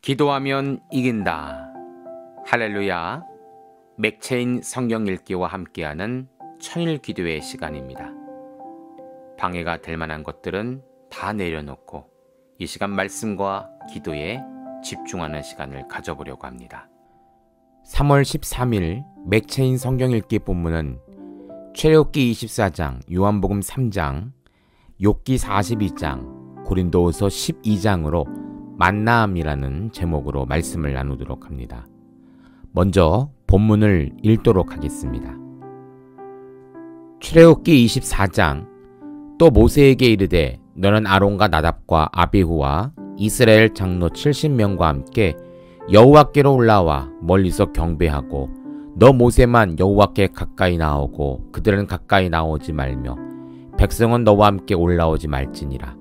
기도하면 이긴다. 할렐루야. 맥체인 성경 읽기와 함께하는 천일 기도의 시간입니다. 방해가 될 만한 것들은 다 내려놓고 이 시간 말씀과 기도에 집중하는 시간을 가져보려고 합니다. 3월 13일 맥체인 성경 읽기 본문은 출애굽기 24장, 요한복음 3장, 욥기 42장, 고린도후서 12장으로 만나함이라는 제목으로 말씀을 나누도록 합니다. 먼저 본문을 읽도록 하겠습니다. 출애굽기 24장. 또 모세에게 이르되 너는 아론과 나답과 아비후와 이스라엘 장로 70명과 함께 여호와께로 올라와 멀리서 경배하고 너 모세만 여호와께 가까이 나오고 그들은 가까이 나오지 말며 백성은 너와 함께 올라오지 말지니라.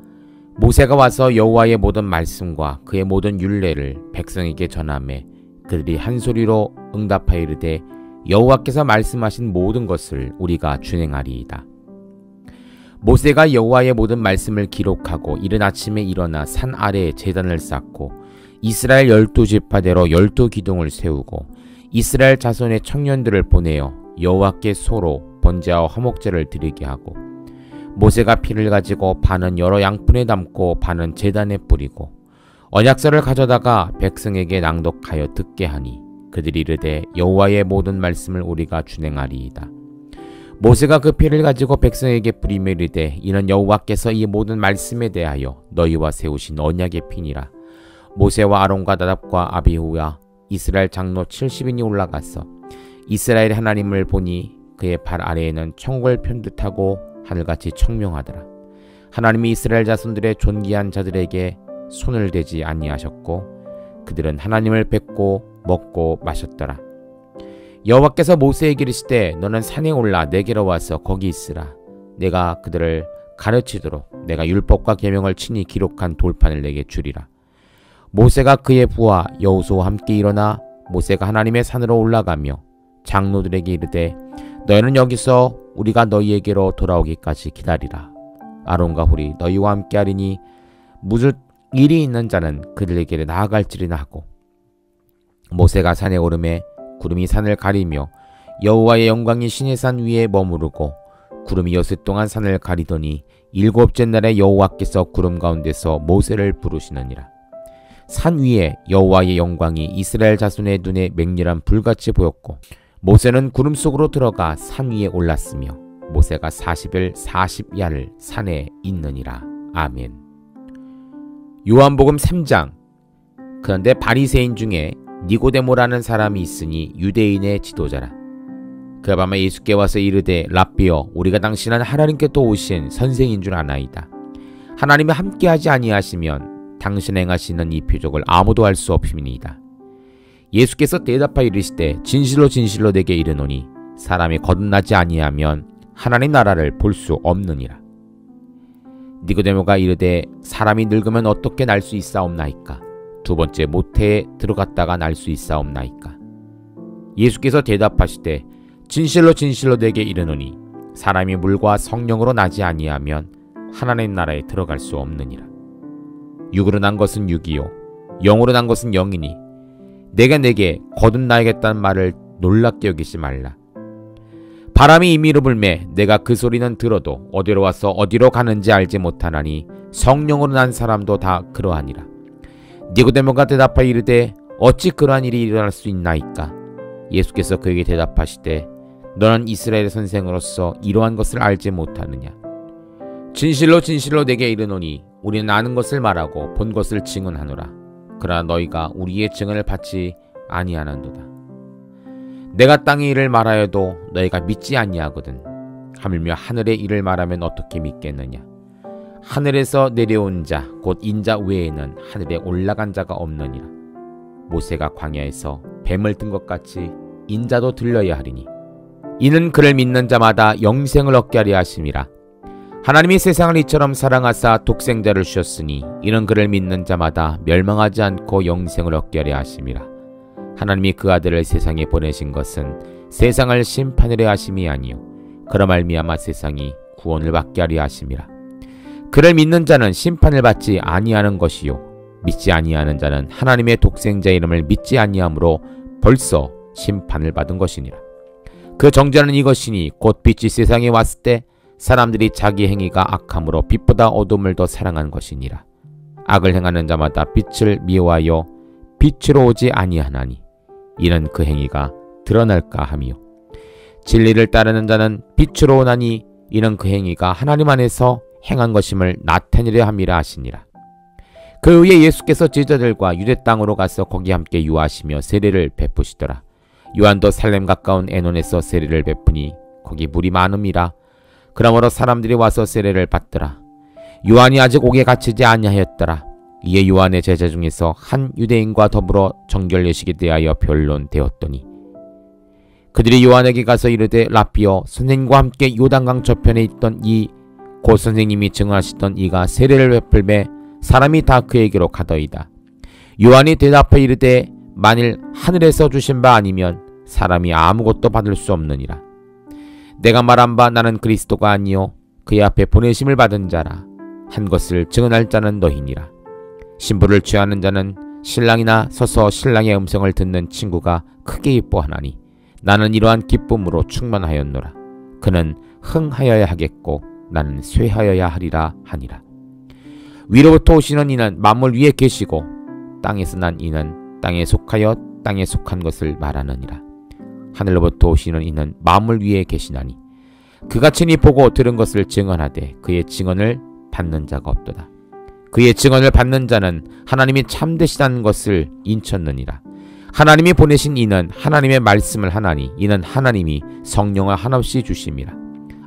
모세가 와서 여호와의 모든 말씀과 그의 모든 율례를 백성에게 전하매 그들이 한 소리로 응답하여 이르되 여호와께서 말씀하신 모든 것을 우리가 준행하리이다. 모세가 여호와의 모든 말씀을 기록하고 이른 아침에 일어나 산 아래에 제단을 쌓고 이스라엘 12지파대로 12기둥을 세우고 이스라엘 자손의 청년들을 보내어 여호와께 소로 번제와 화목제를 드리게 하고 모세가 피를 가지고 반은 여러 양푼에 담고 반은 제단에 뿌리고 언약서를 가져다가 백성에게 낭독하여 듣게 하니 그들이 이르되 여호와의 모든 말씀을 우리가 준행하리이다. 모세가 그 피를 가지고 백성에게 뿌리며 이르되 이는 여호와께서 이 모든 말씀에 대하여 너희와 세우신 언약의 피니라. 모세와 아론과 나답과 아비후와 이스라엘 장로 70인이 올라가서 이스라엘 하나님을 보니 그의 발 아래에는 천국을 편듯하고 하늘같이 청명하더라. 하나님이 이스라엘 자손들의 존귀한 자들에게 손을 대지 아니하셨고 그들은 하나님을 뵙고 먹고 마셨더라. 여호와께서 모세에게 이르시되 너는 산에 올라 내게로 와서 거기 있으라. 내가 그들을 가르치도록 내가 율법과 계명을 친히 기록한 돌판을 내게 주리라. 모세가 그의 부하 여호수아와 함께 일어나 모세가 하나님의 산으로 올라가며 장로들에게 이르되 너희는 여기서 우리가 너희에게로 돌아오기까지 기다리라. 아론과 훌이 너희와 함께 하리니 무릇 일이 있는 자는 그들에게 나아갈지리나 하고 모세가 산에 오르매 구름이 산을 가리며 여호와의 영광이 시내산 위에 머무르고 구름이 여섯 동안 산을 가리더니 일곱째 날에 여호와께서 구름 가운데서 모세를 부르시느니라. 산 위에 여호와의 영광이 이스라엘 자손의 눈에 맹렬한 불같이 보였고 모세는 구름 속으로 들어가 산 위에 올랐으며 모세가 40일 40야를 산에 있느니라. 아멘. 요한복음 3장. 그런데 바리새인 중에 니고데모라는 사람이 있으니 유대인의 지도자라. 그가 밤에 예수께 와서 이르되 랍비여 우리가 당신은 하나님께서 오신 선생인 줄 아나이다. 하나님이 함께하지 아니하시면 당신 행하시는 이 표적을 아무도 할 수 없음이니이다. 예수께서 대답하여 이르시되 진실로 진실로 내게 이르노니 사람이 거듭나지 아니하면 하나님 나라를 볼 수 없느니라. 니고데모가 이르되 사람이 늙으면 어떻게 날 수 있사옵나이까? 두 번째 모태에 들어갔다가 날 수 있사옵나이까? 예수께서 대답하시되 진실로 진실로 내게 이르노니 사람이 물과 성령으로 나지 아니하면 하나님 나라에 들어갈 수 없느니라. 육으로 난 것은 육이요 영으로 난 것은 영이니 내가 내게 거듭나야겠다는 말을 놀랍게 여기지 말라. 바람이 임의로 불매 내가 그 소리는 들어도 어디로 와서 어디로 가는지 알지 못하나니 성령으로 난 사람도 다 그러하니라. 니고데모가 대답하여 이르되 어찌 그러한 일이 일어날 수 있나이까? 예수께서 그에게 대답하시되 너는 이스라엘의 선생으로서 이러한 것을 알지 못하느냐? 진실로 진실로 내게 이르노니 우리는 아는 것을 말하고 본 것을 증언하노라. 그러나 너희가 우리의 증언을 받지 아니하는도다. 내가 땅의 일을 말하여도 너희가 믿지 아니하거든. 하물며 하늘의 일을 말하면 어떻게 믿겠느냐? 하늘에서 내려온 자 곧 인자 외에는 하늘에 올라간 자가 없느니라. 모세가 광야에서 뱀을 든 것 같이 인자도 들려야 하리니 이는 그를 믿는 자마다 영생을 얻게 하려 하심이라. 하나님이 세상을 이처럼 사랑하사 독생자를 주셨으니 이는 그를 믿는 자마다 멸망하지 않고 영생을 얻게 하려 하심이라. 하나님이 그 아들을 세상에 보내신 것은 세상을 심판하려 하심이 아니요 그로 말미암아 세상이 구원을 받게 하려 하심이라. 그를 믿는 자는 심판을 받지 아니하는 것이요 믿지 아니하는 자는 하나님의 독생자 이름을 믿지 아니함으로 벌써 심판을 받은 것이니라. 그 정죄는 이것이니 곧 빛이 세상에 왔을 때 사람들이 자기 행위가 악함으로 빛보다 어둠을 더 사랑한 것이니라. 악을 행하는 자마다 빛을 미워하여 빛으로 오지 아니하나니 이는 그 행위가 드러날까 하며 진리를 따르는 자는 빛으로 오나니 이는 그 행위가 하나님 안에서 행한 것임을 나타내려 함이라 하시니라. 그 후에 예수께서 제자들과 유대 땅으로 가서 거기 함께 유하시며 세례를 베푸시더라. 요한도 살렘 가까운 에논에서 세례를 베푸니 거기 물이 많음이라. 그러므로 사람들이 와서 세례를 받더라. 요한이 아직 옥에 갇히지 아니하였더라. 이에 요한의 제자 중에서 한 유대인과 더불어 정결 예식에 대하여 변론되었더니 그들이 요한에게 가서 이르되 라삐여, 선생님과 함께 요단강 저편에 있던 이 곧 선생님이 증언하시던 이가 세례를 베풀매 사람이 다 그에게로 가더이다. 요한이 대답하여 이르되 만일 하늘에서 주신 바 아니면 사람이 아무것도 받을 수 없느니라. 내가 말한 바 나는 그리스도가 아니요 그의 앞에 보내심을 받은 자라. 한 것을 증언할 자는 너희니라. 신부를 취하는 자는 신랑이나 서서 신랑의 음성을 듣는 친구가 크게 기뻐하나니 나는 이러한 기쁨으로 충만하였노라. 그는 흥하여야 하겠고 나는 쇠하여야 하리라 하니라. 위로부터 오시는 이는 만물 위에 계시고 땅에서 난 이는 땅에 속하여 땅에 속한 것을 말하느니라. 하늘로부터 오시는 이는 만물 위에 계시나니 그가 친히 보고 들은 것을 증언하되 그의 증언을 받는 자가 없도다. 그의 증언을 받는 자는 하나님이 참되시다는 것을 인쳤느니라. 하나님이 보내신 이는 하나님의 말씀을 하나니 이는 하나님이 성령을 한없이 주심이라.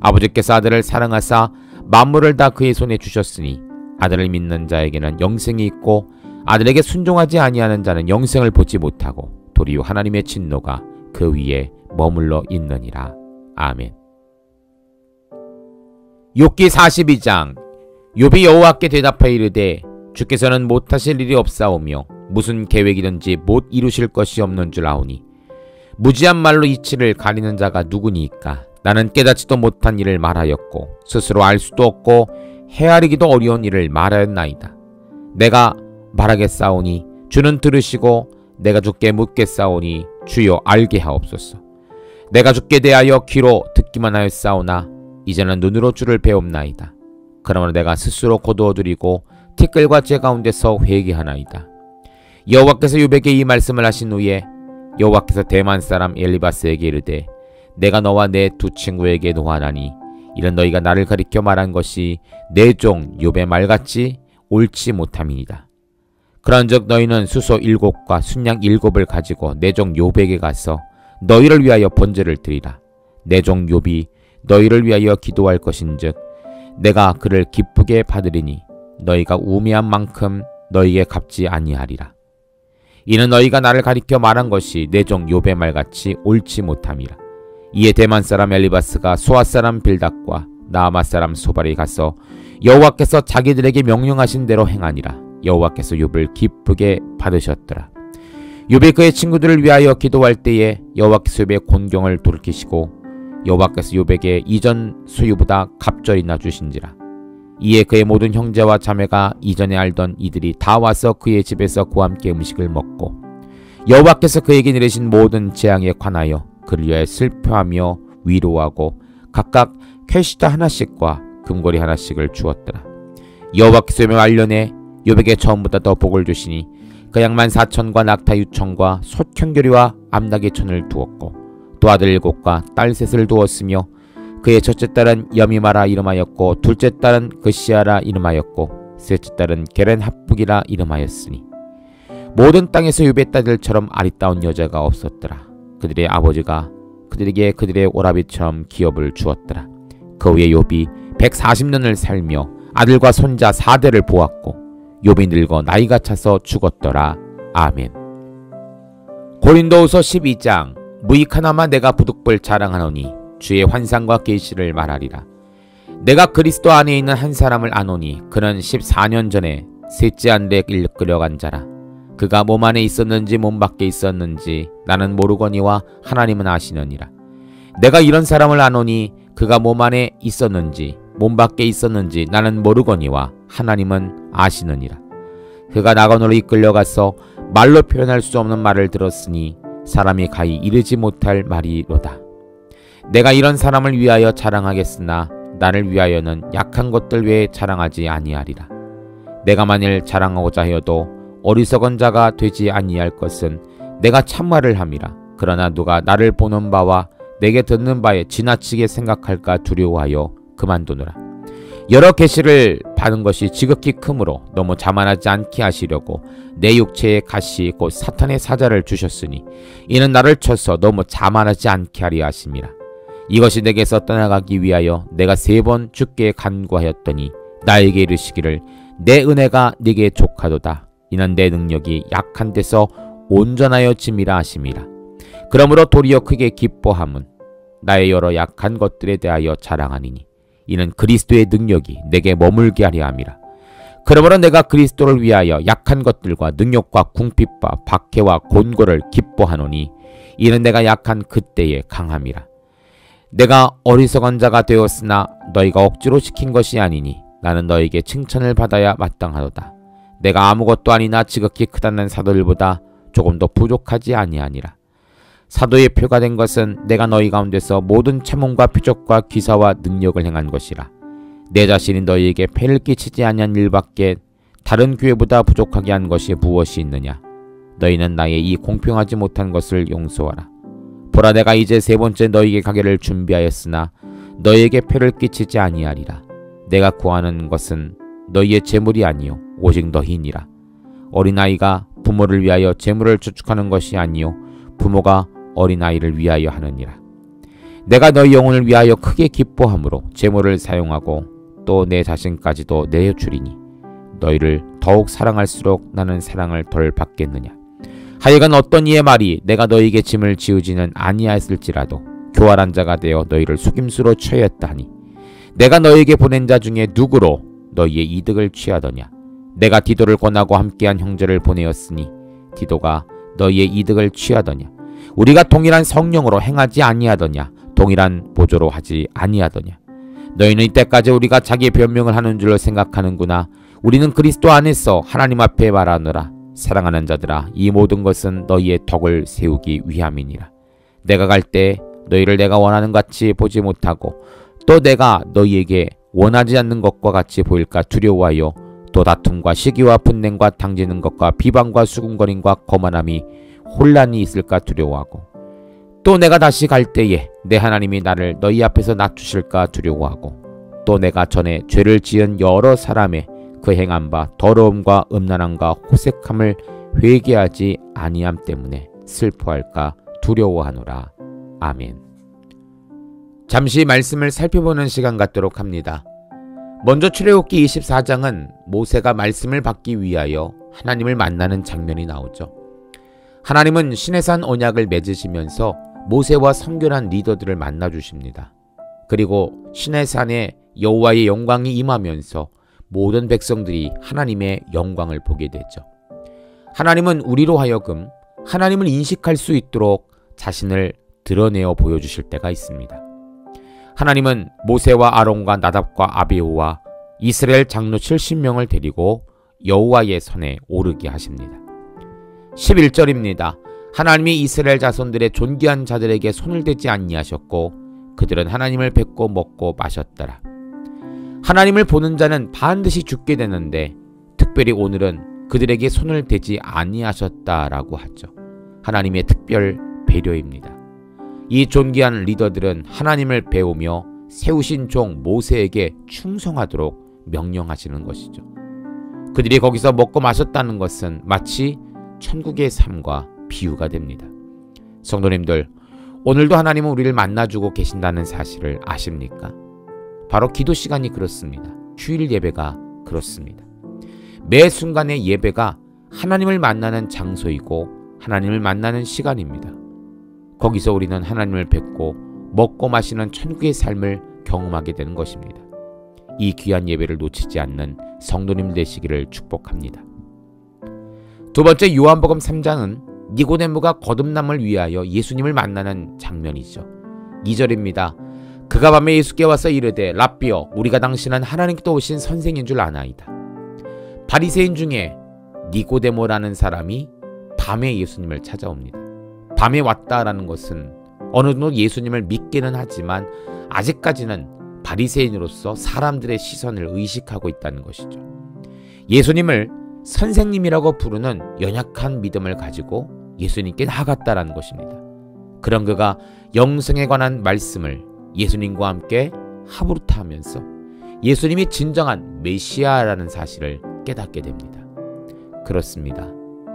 아버지께서 아들을 사랑하사 만물을 다 그의 손에 주셨으니 아들을 믿는 자에게는 영생이 있고 아들에게 순종하지 아니하는 자는 영생을 보지 못하고 도리어 하나님의 진노가 그 위에 머물러 있느니라. 아멘. 욥기 42장. 욥이 여호와께 대답하여 이르되 주께서는 못하실 일이 없사오며 무슨 계획이든지 못 이루실 것이 없는 줄 아오니 무지한 말로 이치를 가리는 자가 누구니이까. 나는 깨닫지도 못한 일을 말하였고 스스로 알 수도 없고 헤아리기도 어려운 일을 말하였나이다. 내가 말하겠사오니 주는 들으시고 내가 주께 묻겠사오니 주여 알게 하옵소서. 내가 주께 대하여 귀로 듣기만 하였사오나 이제는 눈으로 주를 배웁나이다. 그러므로 내가 스스로 거두어드리고 티끌과 제 가운데서 회개하나이다. 여호와께서 욥에게 이 말씀을 하신 후에 여호와께서 대만 사람 엘리바스에게 이르되 내가 너와 내 두 친구에게 노하나니 이는 너희가 나를 가리켜 말한 것이 내 종 욥의 말같이 옳지 못함이니이다. 그런즉 너희는 수소 7과 순양 7을 가지고 내 종 욥에게 가서 너희를 위하여 번제를 드리라. 내 종 욥이 너희를 위하여 기도할 것인즉 내가 그를 기쁘게 받으리니 너희가 우매한 만큼 너희에게 갚지 아니하리라. 이는 너희가 나를 가리켜 말한 것이 내 종 욥의 말같이 옳지 못함이라. 이에 대만 사람 엘리바스가 소아 사람 빌닷과 나아마 사람 소발이 가서 여호와께서 자기들에게 명령하신 대로 행하니라. 여호와께서 욥을 기쁘게 받으셨더라. 욥이 그의 친구들을 위하여 기도할 때에 여호와께서 욥의 곤경을 돌이키시고 여호와께서 욥에게 이전 소유보다 갑절이나 주신지라. 이에 그의 모든 형제와 자매가 이전에 알던 이들이 다 와서 그의 집에서 그와 함께 음식을 먹고 여호와께서 그에게 내리신 모든 재앙에 관하여 그를 위하여 슬퍼하며 위로하고 각각 캐시다 하나씩과 금고리 하나씩을 주었더라. 여호와께서 욥의 말년에 욥에게 처음보다 더 복을 주시니 그 양만 4천과 낙타 6천과 솥 견교리와 암나귀 천을 두었고 또 아들 7과 딸 3을 두었으며 그의 첫째 딸은 여미마라 이름하였고 둘째 딸은 그시아라 이름하였고 셋째 딸은 게렌 합북이라 이름하였으니 모든 땅에서 욥의 딸들처럼 아리따운 여자가 없었더라. 그들의 아버지가 그들에게 그들의 오라비처럼 기업을 주었더라. 그 후에 욥이 140년을 살며 아들과 손자 4대를 보았고 욥이 늙어 나이가 차서 죽었더라. 아멘. 고린도후서 12장. 무익하나마 내가 부득불 자랑하노니 주의 환상과 계시를 말하리라. 내가 그리스도 안에 있는 한 사람을 아노니 그는 14년 전에 셋째 안에 이끌려간 자라. 그가 몸 안에 있었는지 몸 밖에 있었는지 나는 모르거니와 하나님은 아시느니라. 내가 이런 사람을 아노니 그가 몸 안에 있었는지 몸 밖에 있었는지 나는 모르거니와 하나님은 아시느니라. 그가 낙원으로 이끌려가서 말로 표현할 수 없는 말을 들었으니 사람이 가히 이르지 못할 말이로다. 내가 이런 사람을 위하여 자랑하겠으나 나를 위하여는 약한 것들 외에 자랑하지 아니하리라. 내가 만일 자랑하고자 하여도 어리석은 자가 되지 아니할 것은 내가 참말을 함이라. 그러나 누가 나를 보는 바와 내게 듣는 바에 지나치게 생각할까 두려워하여 그만두느라. 여러 계시를 받은 것이 지극히 크므로 너무 자만하지 않게 하시려고 내 육체에 가시 곧 사탄의 사자를 주셨으니 이는 나를 쳐서 너무 자만하지 않게 하려 하심이라. 이것이 내게서 떠나가기 위하여 내가 3번 주께 간구하였더니 나에게 이르시기를 내 은혜가 네게 족하도다. 이는 내 능력이 약한 데서 온전하여 짐이라 하심이라. 그러므로 도리어 크게 기뻐함은 나의 여러 약한 것들에 대하여 자랑하니니 이는 그리스도의 능력이 내게 머물게 하려 함이라. 그러므로 내가 그리스도를 위하여 약한 것들과 능력과 궁핍과 박해와 곤고를 기뻐하노니 이는 내가 약한 그때에 강함이라. 내가 어리석은 자가 되었으나 너희가 억지로 시킨 것이 아니니 나는 너에게 칭찬을 받아야 마땅하도다. 내가 아무것도 아니나 지극히 크다는 사도들보다 조금 더 부족하지 아니하니라. 사도의 표가 된 것은 내가 너희 가운데서 모든 참음과 표적과 기사와 능력을 행한 것이라. 내 자신이 너희에게 폐를 끼치지 아니한 일밖에 다른 교회보다 부족하게 한 것이 무엇이 있느냐. 너희는 나의 이 공평하지 못한 것을 용서하라. 보라, 내가 이제 3번째 너희에게 가기를 준비하였으나 너희에게 폐를 끼치지 아니하리라. 내가 구하는 것은 너희의 재물이 아니요 오직 너희니라. 어린아이가 부모를 위하여 재물을 저축하는 것이 아니요 부모가 어린아이를 위하여 하느니라. 내가 너희 영혼을 위하여 크게 기뻐함으로 재물을 사용하고 또 내 자신까지도 내어주리니 너희를 더욱 사랑할수록 나는 사랑을 덜 받겠느냐. 하여간 어떤 이의 말이 내가 너희에게 짐을 지우지는 아니하였을지라도 교활한 자가 되어 너희를 속임수로 취하였다 하니 내가 너희에게 보낸 자 중에 누구로 너희의 이득을 취하더냐. 내가 디도를 권하고 함께한 형제를 보내었으니 디도가 너희의 이득을 취하더냐. 우리가 동일한 성령으로 행하지 아니하더냐. 동일한 보조로 하지 아니하더냐. 너희는 이때까지 우리가 자기 변명을 하는 줄로 생각하는구나. 우리는 그리스도 안에서 하나님 앞에 말하노라. 사랑하는 자들아, 이 모든 것은 너희의 덕을 세우기 위함이니라. 내가 갈 때 너희를 내가 원하는 같이 보지 못하고 또 내가 너희에게 원하지 않는 것과 같이 보일까 두려워하여 또 다툼과 시기와 분냉과 당지는 것과 비방과 수군거림과 거만함이 혼란이 있을까 두려워하고 또 내가 다시 갈 때에 내 하나님이 나를 너희 앞에서 낮추실까 두려워하고 또 내가 전에 죄를 지은 여러 사람의 그 행한 바 더러움과 음란함과 호색함을 회개하지 아니함 때문에 슬퍼할까 두려워하노라. 아멘. 잠시 말씀을 살펴보는 시간 갖도록 합니다. 먼저 출애굽기 24장은 모세가 말씀을 받기 위하여 하나님을 만나는 장면이 나오죠. 하나님은 시내산 언약을 맺으시면서 모세와 선교한 리더들을 만나주십니다. 그리고 시내산에 여호와의 영광이 임하면서 모든 백성들이 하나님의 영광을 보게 되죠. 하나님은 우리로 하여금 하나님을 인식할 수 있도록 자신을 드러내어 보여주실 때가 있습니다. 하나님은 모세와 아론과 나답과 아비후와 이스라엘 장로 70명을 데리고 여호와의 선에 오르게 하십니다. 11절입니다. 하나님이 이스라엘 자손들의 존귀한 자들에게 손을 대지 아니하셨고 그들은 하나님을 뵙고 먹고 마셨더라. 하나님을 보는 자는 반드시 죽게 되는데 특별히 오늘은 그들에게 손을 대지 아니하셨다라고 하죠. 하나님의 특별 배려입니다. 이 존귀한 리더들은 하나님을 배우며 세우신 종 모세에게 충성하도록 명령하시는 것이죠. 그들이 거기서 먹고 마셨다는 것은 마치 천국의 삶과 비유가 됩니다. 성도님들, 오늘도 하나님은 우리를 만나주고 계신다는 사실을 아십니까? 바로 기도 시간이 그렇습니다. 휴일 예배가 그렇습니다. 매 순간의 예배가 하나님을 만나는 장소이고 하나님을 만나는 시간입니다. 거기서 우리는 하나님을 뵙고 먹고 마시는 천국의 삶을 경험하게 되는 것입니다. 이 귀한 예배를 놓치지 않는 성도님 되시기를 축복합니다. 두 번째, 요한복음 3장은 니고데모가 거듭남을 위하여 예수님을 만나는 장면이죠. 2절입니다. 그가 밤에 예수께 와서 이르되 랍비여, 우리가 당신은 하나님께서 오신 선생인 줄 아나이다. 바리새인 중에 니고데모라는 사람이 밤에 예수님을 찾아옵니다. 밤에 왔다라는 것은 어느 정도 예수님을 믿기는 하지만 아직까지는 바리새인으로서 사람들의 시선을 의식하고 있다는 것이죠. 예수님을 선생님이라고 부르는 연약한 믿음을 가지고 예수님께 나아갔다라는 것입니다. 그런 그가 영생에 관한 말씀을 예수님과 함께 하부르트하면서 예수님이 진정한 메시아라는 사실을 깨닫게 됩니다. 그렇습니다.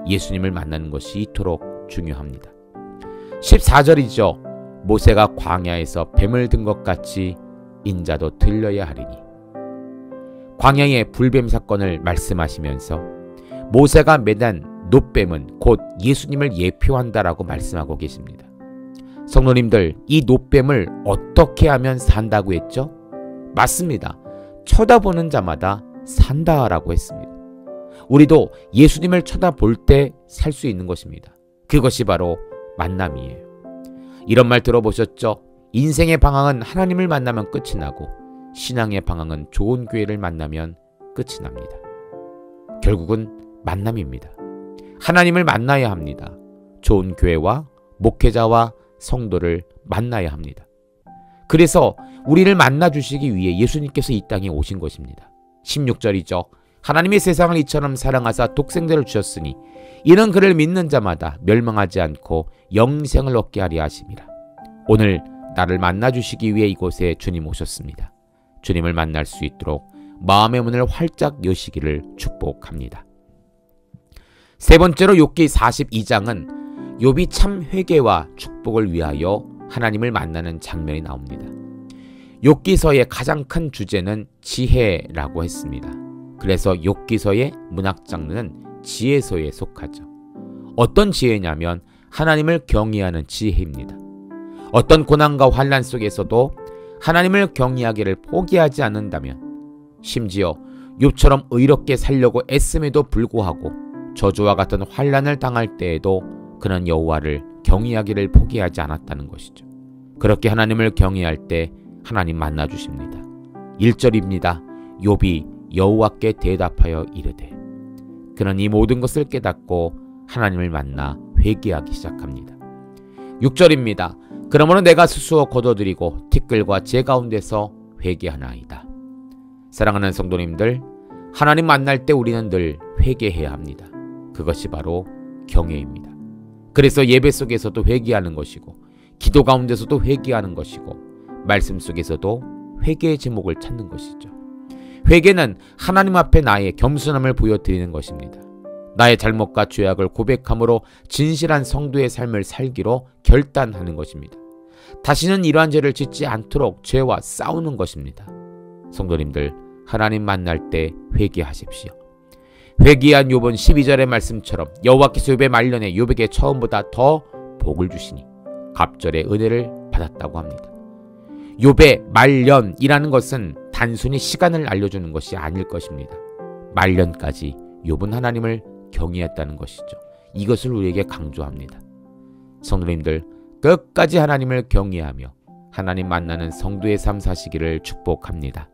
예수님을 만나는 것이 이토록 중요합니다. 14절이죠. 모세가 광야에서 뱀을 든 것 같이 인자도 들려야 하리니. 광야의 불뱀 사건을 말씀하시면서 모세가 매단 놋뱀은 곧 예수님을 예표한다라고 말씀하고 계십니다. 성도님들, 이 놋뱀을 어떻게 하면 산다고 했죠? 맞습니다. 쳐다보는 자마다 산다라고 했습니다. 우리도 예수님을 쳐다볼 때 살 수 있는 것입니다. 그것이 바로 만남이에요. 이런 말 들어보셨죠? 인생의 방향은 하나님을 만나면 끝이 나고 신앙의 방향은 좋은 교회를 만나면 끝이 납니다. 결국은 만남입니다. 하나님을 만나야 합니다. 좋은 교회와 목회자와 성도를 만나야 합니다. 그래서 우리를 만나주시기 위해 예수님께서 이 땅에 오신 것입니다. 16절이죠. 하나님이 세상을 이처럼 사랑하사 독생자를 주셨으니 이는 그를 믿는 자마다 멸망하지 않고 영생을 얻게 하려 하심이라. 오늘 나를 만나주시기 위해 이곳에 주님 오셨습니다. 주님을 만날 수 있도록 마음의 문을 활짝 여시기를 축복합니다. 세 번째로 욥기 42장은 욥이 참 회개와 축복을 위하여 하나님을 만나는 장면이 나옵니다. 욥기서의 가장 큰 주제는 지혜라고 했습니다. 그래서 욥기서의 문학 장르는 지혜서에 속하죠. 어떤 지혜냐면 하나님을 경외하는 지혜입니다. 어떤 고난과 환난 속에서도 하나님을 경외하기를 포기하지 않는다면, 심지어 욥처럼 의롭게 살려고 애씀에도 불구하고 저주와 같은 환난을 당할 때에도 그는 여호와를 경외하기를 포기하지 않았다는 것이죠. 그렇게 하나님을 경외할 때 하나님 만나 주십니다. 1절입니다. 욥이 여호와께 대답하여 이르되, 그는 이 모든 것을 깨닫고 하나님을 만나 회개하기 시작합니다. 6절입니다. 그러므로 내가 스스로 거둬들이고 티끌과 제 가운데서 회개하나이다. 사랑하는 성도님들, 하나님 만날 때 우리는 늘 회개해야 합니다. 그것이 바로 경외입니다. 그래서 예배 속에서도 회개하는 것이고, 기도 가운데서도 회개하는 것이고, 말씀 속에서도 회개의 제목을 찾는 것이죠. 회개는 하나님 앞에 나의 겸손함을 보여드리는 것입니다. 나의 잘못과 죄악을 고백함으로 진실한 성도의 삶을 살기로 결단하는 것입니다. 다시는 이러한 죄를 짓지 않도록 죄와 싸우는 것입니다. 성도님들, 하나님 만날 때 회개하십시오. 회개한 욥은 12절의 말씀처럼 여호와께서 욥의 말년에 욥에게 처음보다 더 복을 주시니 갑절의 은혜를 받았다고 합니다. 욥의 말년이라는 것은 단순히 시간을 알려주는 것이 아닐 것입니다. 말년까지 욥은 하나님을 경외했다는 것이죠. 이것을 우리에게 강조합니다. 성도님들, 끝까지 하나님을 경외하며 하나님 만나는 성도의 삶 사시기를 축복합니다.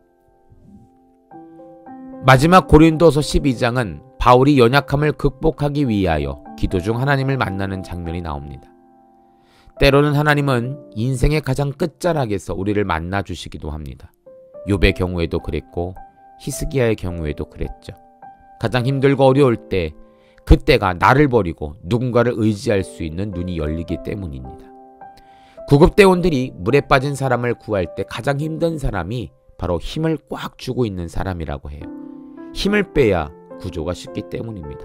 마지막 고린도서 12장은 바울이 연약함을 극복하기 위하여 기도 중 하나님을 만나는 장면이 나옵니다. 때로는 하나님은 인생의 가장 끝자락에서 우리를 만나 주시기도 합니다. 욥의 경우에도 그랬고 히스기야의 경우에도 그랬죠. 가장 힘들고 어려울 때, 그때가 나를 버리고 누군가를 의지할 수 있는 눈이 열리기 때문입니다. 구급대원들이 물에 빠진 사람을 구할 때 가장 힘든 사람이 바로 힘을 꽉 쥐고 있는 사람이라고 해요. 힘을 빼야 구조가 쉽기 때문입니다.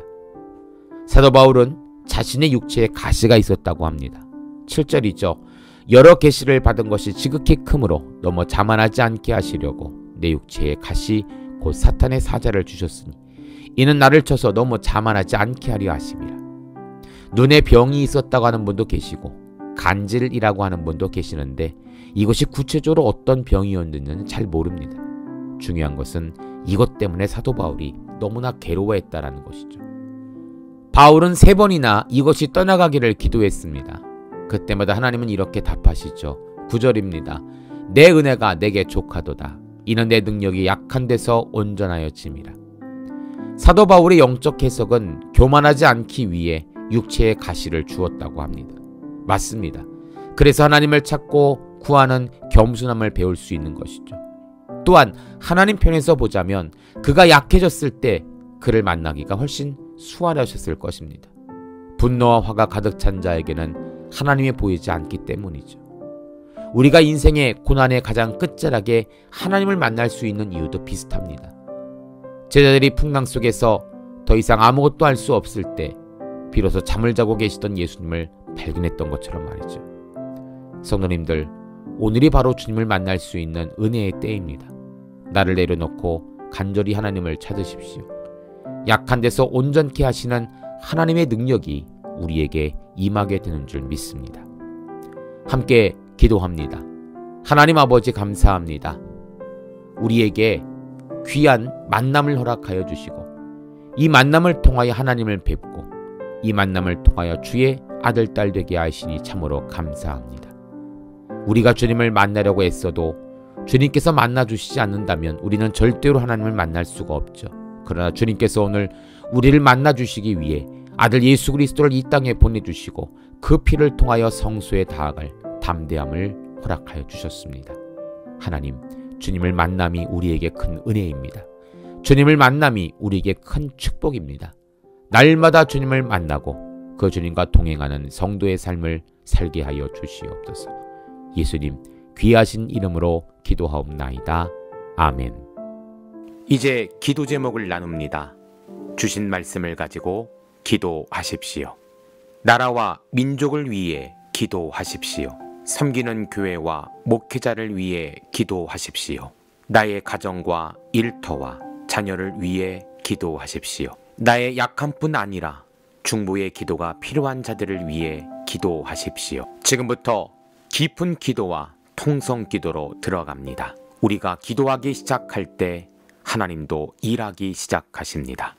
사도 바울은 자신의 육체에 가시가 있었다고 합니다. 7절이죠. 여러 계시를 받은 것이 지극히 크므로 너무 자만하지 않게 하시려고 내 육체에 가시 곧 사탄의 사자를 주셨으니 이는 나를 쳐서 너무 자만하지 않게 하려 하심이라. 눈에 병이 있었다고 하는 분도 계시고 간질이라고 하는 분도 계시는데 이것이 구체적으로 어떤 병이었는지는 잘 모릅니다. 중요한 것은 이것 때문에 사도 바울이 너무나 괴로워했다라는 것이죠. 바울은 3번이나 이것이 떠나가기를 기도했습니다. 그때마다 하나님은 이렇게 답하시죠. 9절입니다. 내 은혜가 내게 족하도다. 이는 내 능력이 약한 데서 온전하여짐이라. 사도 바울의 영적 해석은 교만하지 않기 위해 육체의 가시를 주었다고 합니다. 맞습니다. 그래서 하나님을 찾고 구하는 겸손함을 배울 수 있는 것이죠. 또한 하나님 편에서 보자면 그가 약해졌을 때 그를 만나기가 훨씬 수월하셨을 것입니다. 분노와 화가 가득 찬 자에게는 하나님이 보이지 않기 때문이죠. 우리가 인생의 고난의 가장 끝자락에 하나님을 만날 수 있는 이유도 비슷합니다. 제자들이 풍랑 속에서 더 이상 아무것도 할 수 없을 때 비로소 잠을 자고 계시던 예수님을 발견했던 것처럼 말이죠. 성도님들, 오늘이 바로 주님을 만날 수 있는 은혜의 때입니다. 나를 내려놓고 간절히 하나님을 찾으십시오. 약한 데서 온전케 하시는 하나님의 능력이 우리에게 임하게 되는 줄 믿습니다. 함께 기도합니다. 하나님 아버지 감사합니다. 우리에게 귀한 만남을 허락하여 주시고 이 만남을 통하여 하나님을 뵙고 이 만남을 통하여 주의 아들, 딸 되게 하시니 참으로 감사합니다. 우리가 주님을 만나려고 애써도 주님께서 만나주시지 않는다면 우리는 절대로 하나님을 만날 수가 없죠. 그러나 주님께서 오늘 우리를 만나주시기 위해 아들 예수 그리스도를 이 땅에 보내주시고 그 피를 통하여 성소에 다가갈 담대함을 허락하여 주셨습니다. 하나님, 주님을 만남이 우리에게 큰 은혜입니다. 주님을 만남이 우리에게 큰 축복입니다. 날마다 주님을 만나고 그 주님과 동행하는 성도의 삶을 살게 하여 주시옵소서. 예수님 귀하신 이름으로 기도하옵나이다. 아멘. 이제 기도 제목을 나눕니다. 주신 말씀을 가지고 기도하십시오. 나라와 민족을 위해 기도하십시오. 섬기는 교회와 목회자를 위해 기도하십시오. 나의 가정과 일터와 자녀를 위해 기도하십시오. 나의 약함뿐 아니라 중보의 기도가 필요한 자들을 위해 기도하십시오. 지금부터 깊은 기도와 통성 기도로 들어갑니다. 우리가 기도하기 시작할 때 하나님도 일하기 시작하십니다.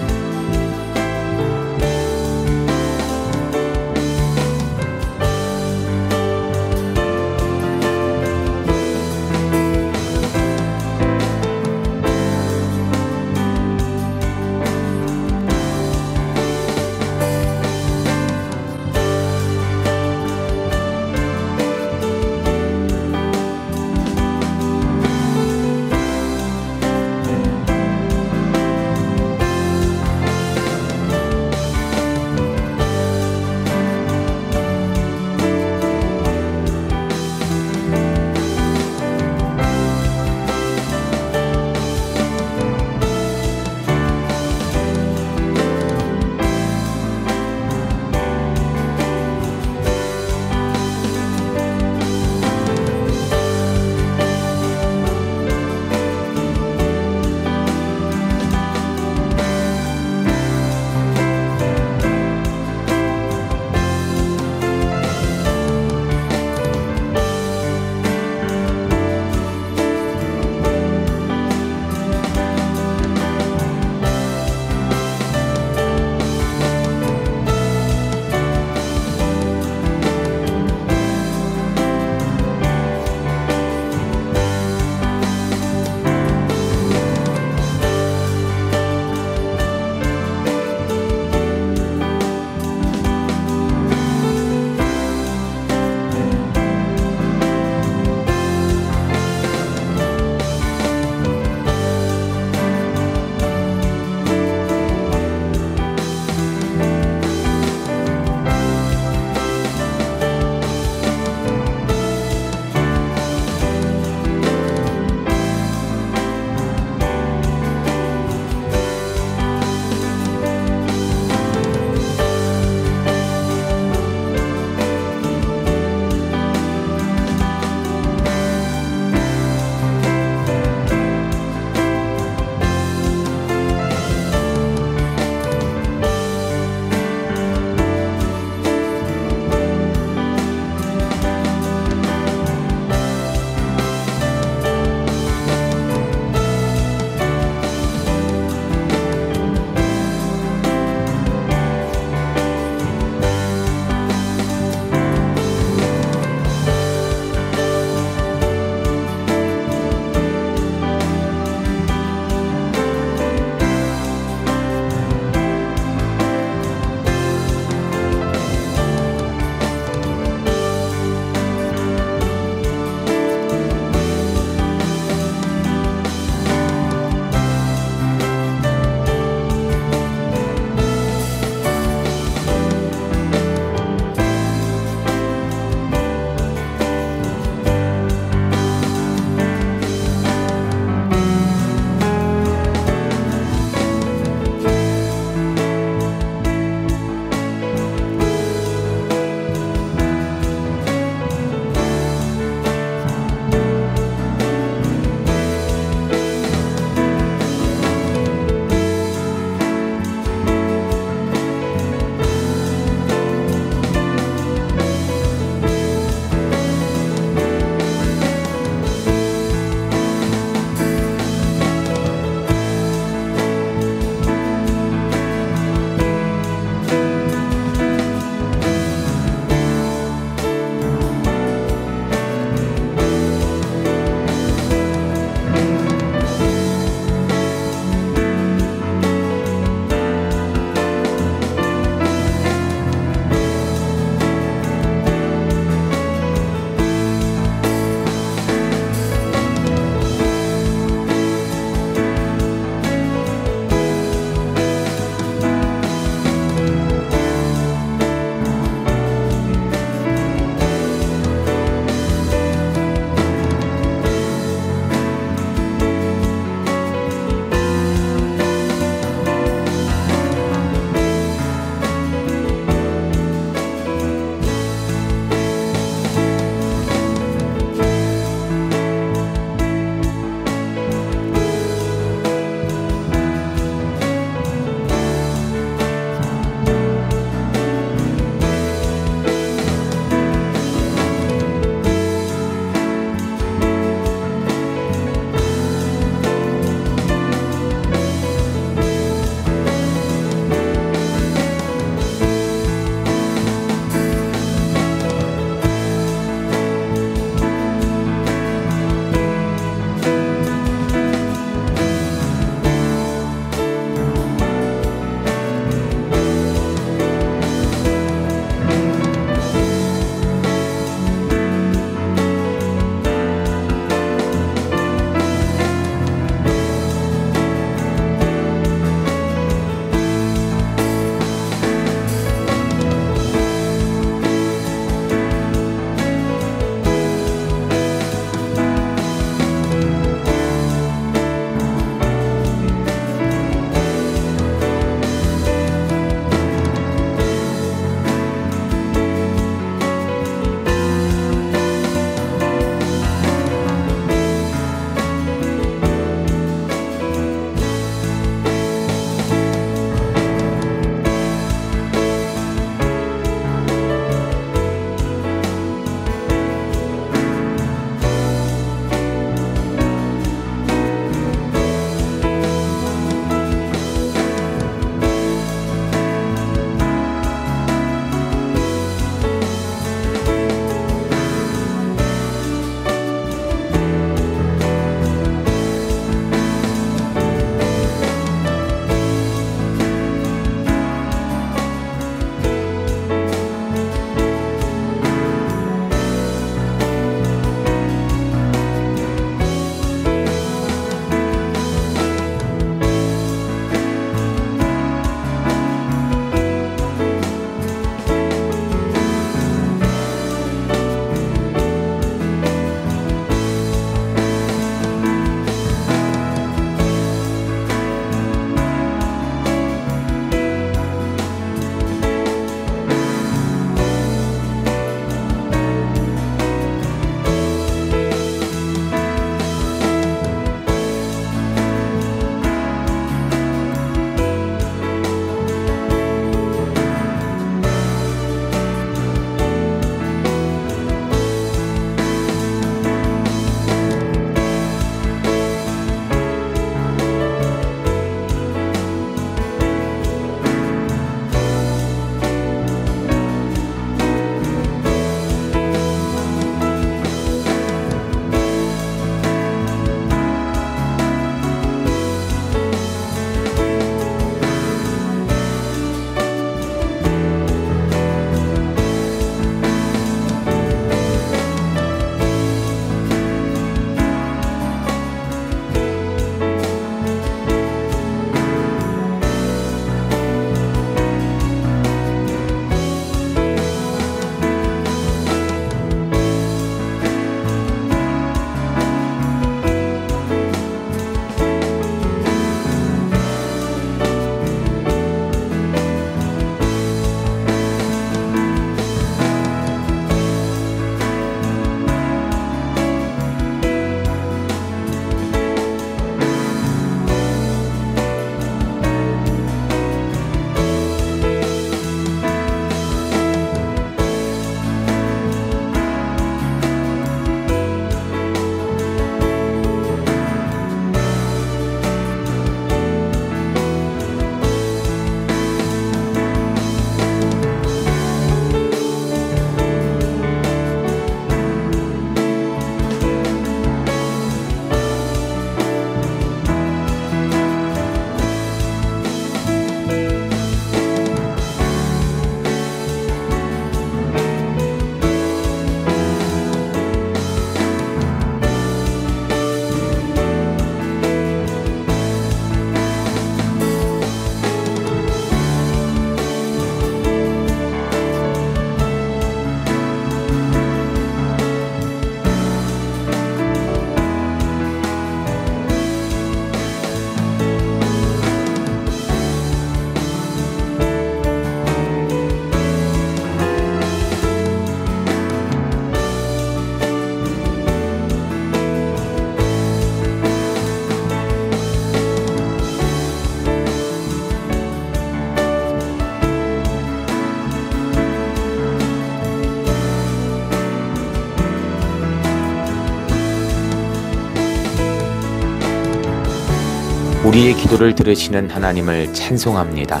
우리의 기도를 들으시는 하나님을 찬송합니다.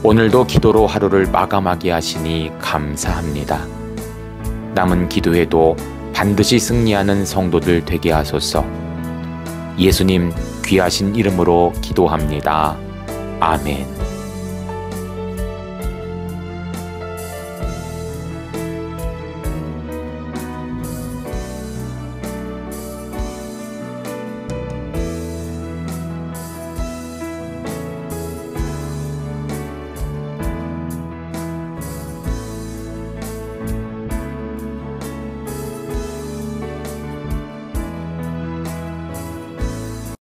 오늘도 기도로 하루를 마감하게 하시니 감사합니다. 남은 기도에도 반드시 승리하는 성도들 되게 하소서. 예수님 귀하신 이름으로 기도합니다. 아멘.